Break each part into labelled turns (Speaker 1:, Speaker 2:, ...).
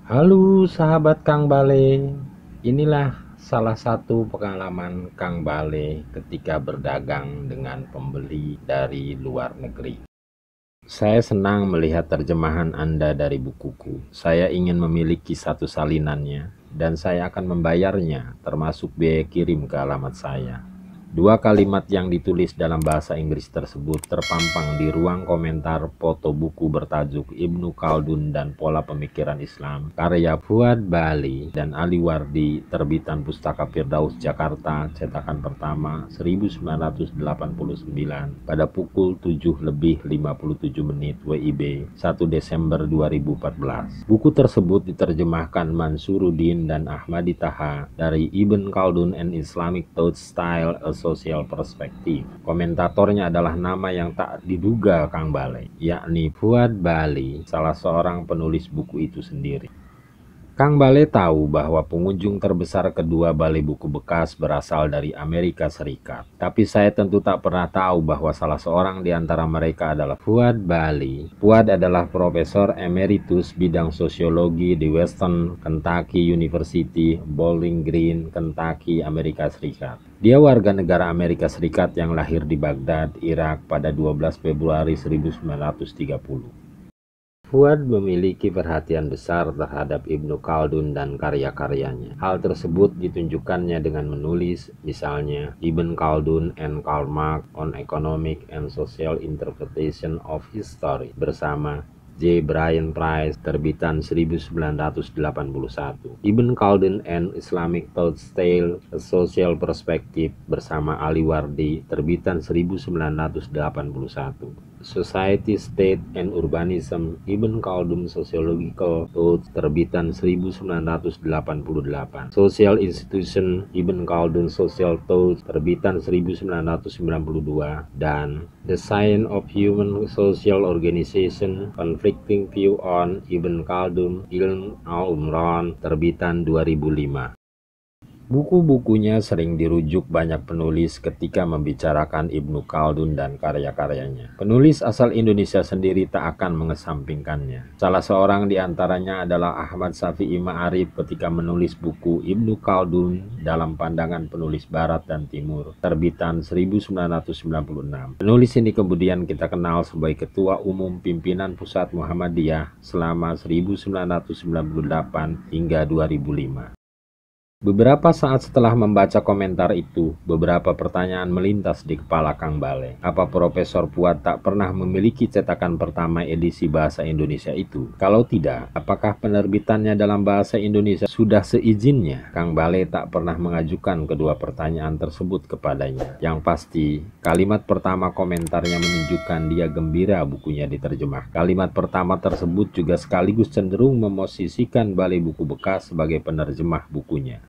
Speaker 1: Halo sahabat Kang Bale, inilah salah satu pengalaman Kang Bale ketika berdagang dengan pembeli dari luar negeri. Saya senang melihat terjemahan Anda dari bukuku. Saya ingin memiliki satu salinannya dan saya akan membayarnya, termasuk biaya kirim ke alamat saya. Dua kalimat yang ditulis dalam bahasa Inggris tersebut terpampang di ruang komentar foto buku bertajuk Ibnu Khaldun dan Pola Pemikiran Islam, karya Fuad Bali dan Ali Wardi, terbitan Pustaka Firdaus Jakarta, cetakan pertama 1989 pada pukul 7:57 WIB 1 Desember 2014. Buku tersebut diterjemahkan Mansuruddin dan Ahmadi Taha dari Ibn Khaldun and Islamic Thought Style, A Social Perspective. Komentatornya adalah nama yang tak diduga Kang Bale, yakni Fuad Bali, salah seorang penulis buku itu sendiri. Kang Bale tahu bahwa pengunjung terbesar kedua balai buku bekas berasal dari Amerika Serikat. Tapi saya tentu tak pernah tahu bahwa salah seorang di antara mereka adalah Fuad Bali. Fuad adalah Profesor Emeritus bidang sosiologi di Western Kentucky University, Bowling Green, Kentucky, Amerika Serikat. Dia warga negara Amerika Serikat yang lahir di Baghdad, Irak pada 12 Februari 1930. Fuad memiliki perhatian besar terhadap Ibnu Khaldun dan karya-karyanya. Hal tersebut ditunjukkannya dengan menulis, misalnya, Ibn Khaldun and Karl Marx on Economic and Social Interpretation of History bersama J. Bryan Price, terbitan 1981. Ibn Khaldun and Islamic Thought Style, A Social Perspective bersama Ali Wardi, terbitan 1981. Society, State, and Urbanism, Ibn Khaldun Sociological Thought, terbitan 1988. Social Institution, Ibn Khaldun Social Thought, terbitan 1992. Dan The Science of Human Social Organization, Conflicting View on Ibn Khaldun, Ilm al-Umran, terbitan 2005. Buku-bukunya sering dirujuk banyak penulis ketika membicarakan Ibnu Khaldun dan karya-karyanya. Penulis asal Indonesia sendiri tak akan mengesampingkannya. Salah seorang di antaranya adalah Ahmad Syafi'i Ma'arif ketika menulis buku Ibnu Khaldun dalam Pandangan Penulis Barat dan Timur, terbitan 1996. Penulis ini kemudian kita kenal sebagai Ketua Umum Pimpinan Pusat Muhammadiyah selama 1998 hingga 2005. Beberapa saat setelah membaca komentar itu, beberapa pertanyaan melintas di kepala Kang Bale. Apa Profesor Fuad tak pernah memiliki cetakan pertama edisi bahasa Indonesia itu? Kalau tidak, apakah penerbitannya dalam bahasa Indonesia sudah seizinnya? Kang Bale tak pernah mengajukan kedua pertanyaan tersebut kepadanya. Yang pasti, kalimat pertama komentarnya menunjukkan dia gembira bukunya diterjemah. Kalimat pertama tersebut juga sekaligus cenderung memosisikan Balai Buku Bekas sebagai penerjemah bukunya.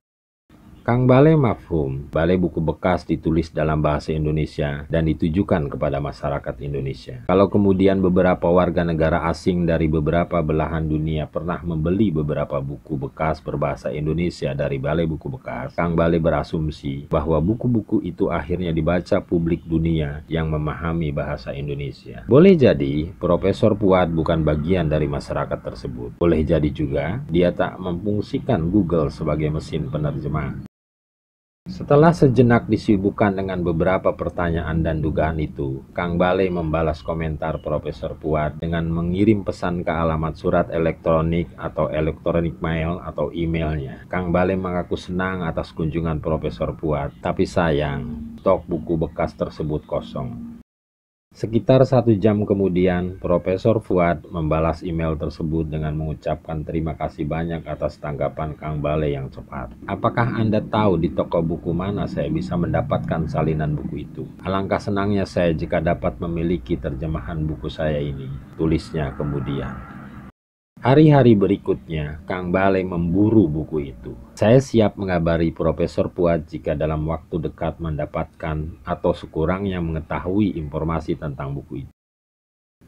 Speaker 1: Kang Bale mafhum, balai buku bekas ditulis dalam bahasa Indonesia dan ditujukan kepada masyarakat Indonesia. Kalau kemudian beberapa warga negara asing dari beberapa belahan dunia pernah membeli beberapa buku bekas berbahasa Indonesia dari balai buku bekas, Kang Bale berasumsi bahwa buku-buku itu akhirnya dibaca publik dunia yang memahami bahasa Indonesia. Boleh jadi Profesor Fuad bukan bagian dari masyarakat tersebut. Boleh jadi juga dia tak memfungsikan Google sebagai mesin penerjemah. Setelah sejenak disibukkan dengan beberapa pertanyaan dan dugaan itu, Kang Bale membalas komentar Profesor Fuad dengan mengirim pesan ke alamat surat elektronik atau electronic mail atau emailnya. Kang Bale mengaku senang atas kunjungan Profesor Fuad, tapi sayang, stok buku bekas tersebut kosong. Sekitar 1 jam kemudian, Profesor Fuad membalas email tersebut dengan mengucapkan terima kasih banyak atas tanggapan Kang Bale yang cepat. Apakah Anda tahu di toko buku mana saya bisa mendapatkan salinan buku itu? Alangkah senangnya saya jika dapat memiliki terjemahan buku saya ini, tulisnya kemudian. Hari-hari berikutnya, Kang Bale memburu buku itu. Saya siap mengabari Profesor Fuad jika dalam waktu dekat mendapatkan atau sekurangnya mengetahui informasi tentang buku itu.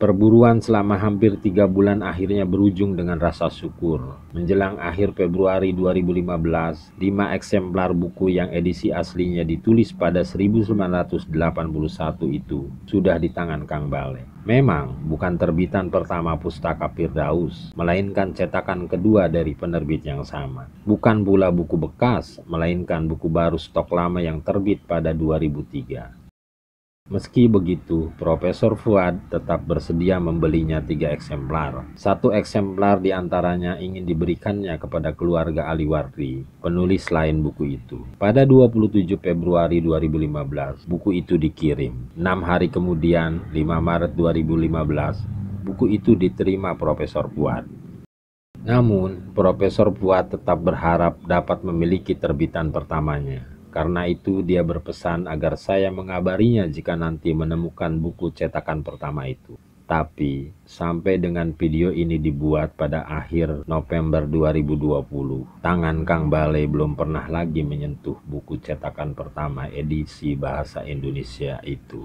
Speaker 1: Perburuan selama hampir 3 bulan akhirnya berujung dengan rasa syukur. Menjelang akhir Februari 2015, 5 eksemplar buku yang edisi aslinya ditulis pada 1981 itu sudah di tangan Kang Bale. Memang bukan terbitan pertama Pustaka Firdaus, melainkan cetakan kedua dari penerbit yang sama. Bukan pula buku bekas, melainkan buku baru stok lama yang terbit pada 2003. Meski begitu, Profesor Fuad tetap bersedia membelinya 3 eksemplar. 1 eksemplar diantaranya ingin diberikannya kepada keluarga Aliwardi, penulis lain buku itu. Pada 27 Februari 2015, buku itu dikirim. 6 hari kemudian, 5 Maret 2015, buku itu diterima Profesor Fuad. Namun, Profesor Fuad tetap berharap dapat memiliki terbitan pertamanya. Karena itu dia berpesan agar saya mengabarinya jika nanti menemukan buku cetakan pertama itu. Tapi, sampai dengan video ini dibuat pada akhir November 2020, tangan Kang Bale belum pernah lagi menyentuh buku cetakan pertama edisi bahasa Indonesia itu.